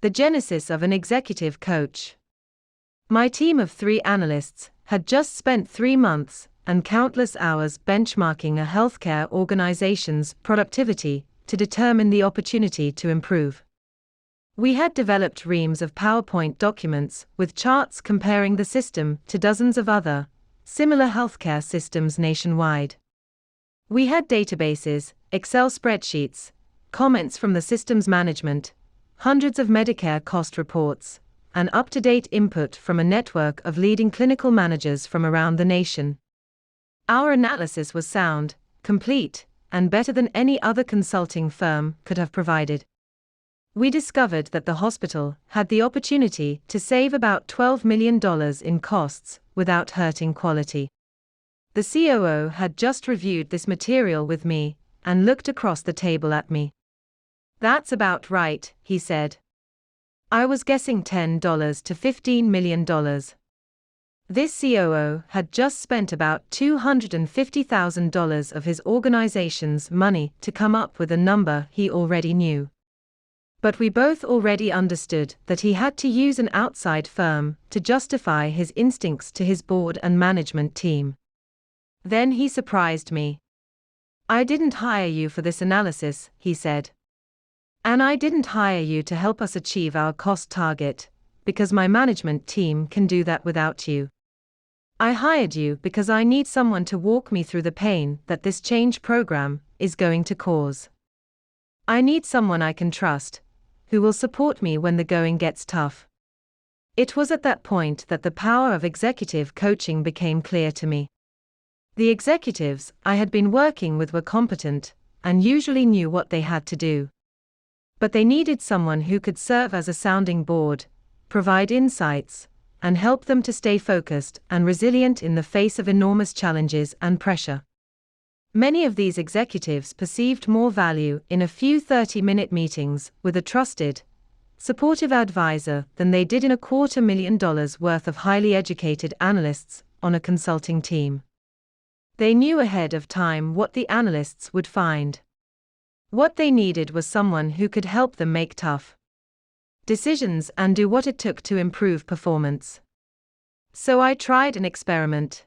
The genesis of an executive coach. My team of 3 analysts had just spent 3 months and countless hours benchmarking a healthcare organization's productivity to determine the opportunity to improve. We had developed reams of PowerPoint documents with charts comparing the system to dozens of other, similar healthcare systems nationwide. We had databases, Excel spreadsheets, comments from the system's management, hundreds of Medicare cost reports, and up-to-date input from a network of leading clinical managers from around the nation. Our analysis was sound, complete, and better than any other consulting firm could have provided. We discovered that the hospital had the opportunity to save about $12 million in costs without hurting quality. The COO had just reviewed this material with me and looked across the table at me. "That's about right," he said. I was guessing $10 to $15 million. This COO had just spent about $250,000 of his organization's money to come up with a number he already knew. But we both already understood that he had to use an outside firm to justify his instincts to his board and management team. Then he surprised me. "I didn't hire you for this analysis," he said. "And I didn't hire you to help us achieve our cost target, because my management team can do that without you. I hired you because I need someone to walk me through the pain that this change program is going to cause. I need someone I can trust, who will support me when the going gets tough." It was at that point that the power of executive coaching became clear to me. The executives I had been working with were competent and usually knew what they had to do. But they needed someone who could serve as a sounding board, provide insights, and help them to stay focused and resilient in the face of enormous challenges and pressure. Many of these executives perceived more value in a few 30-minute meetings with a trusted, supportive advisor than they did in $250,000 worth of highly educated analysts on a consulting team. They knew ahead of time what the analysts would find. What they needed was someone who could help them make tough decisions and do what it took to improve performance. So I tried an experiment.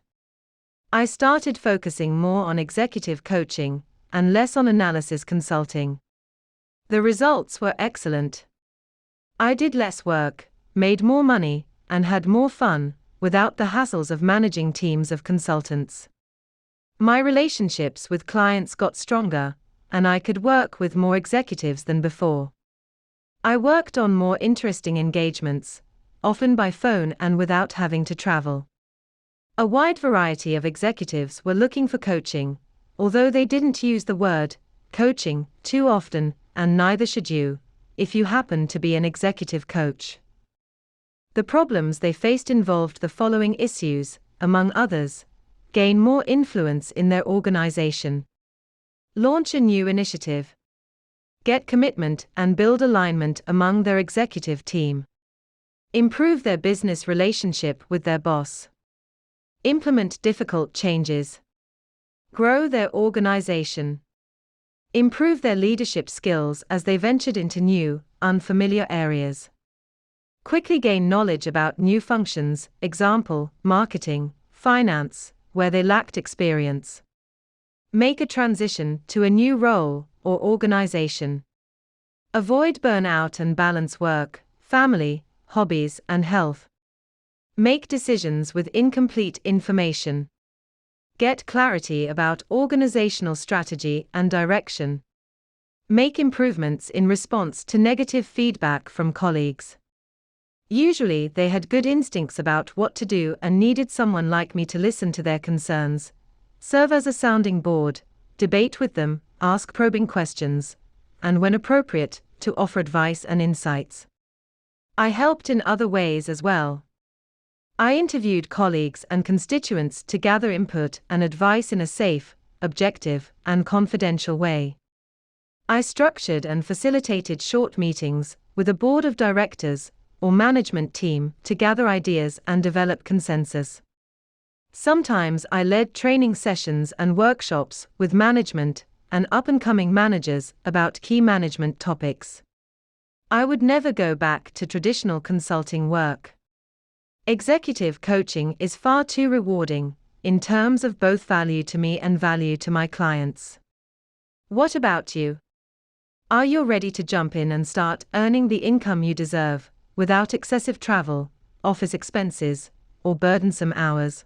I started focusing more on executive coaching and less on analysis consulting. The results were excellent. I did less work, made more money, and had more fun, without the hassles of managing teams of consultants. My relationships with clients got stronger, and I could work with more executives than before. I worked on more interesting engagements, often by phone and without having to travel. A wide variety of executives were looking for coaching, although they didn't use the word coaching too often, and neither should you, if you happen to be an executive coach. The problems they faced involved the following issues, among others: gain more influence in their organization, launch a new initiative, get commitment and build alignment among their executive team, improve their business relationship with their boss, implement difficult changes, grow their organization, improve their leadership skills as they ventured into new, unfamiliar areas, quickly gain knowledge about new functions, example, marketing, finance, where they lacked experience, make a transition to a new role or organization, avoid burnout and balance work, family, hobbies, and health, make decisions with incomplete information, get clarity about organizational strategy and direction, make improvements in response to negative feedback from colleagues. Usually they had good instincts about what to do and needed someone like me to listen to their concerns, serve as a sounding board, debate with them, ask probing questions, and when appropriate, to offer advice and insights. I helped in other ways as well. I interviewed colleagues and constituents to gather input and advice in a safe, objective, and confidential way. I structured and facilitated short meetings with a board of directors or management team to gather ideas and develop consensus. Sometimes I led training sessions and workshops with management and up-and-coming managers about key management topics. I would never go back to traditional consulting work. Executive coaching is far too rewarding, in terms of both value to me and value to my clients. What about you? Are you ready to jump in and start earning the income you deserve, without excessive travel, office expenses, or burdensome hours?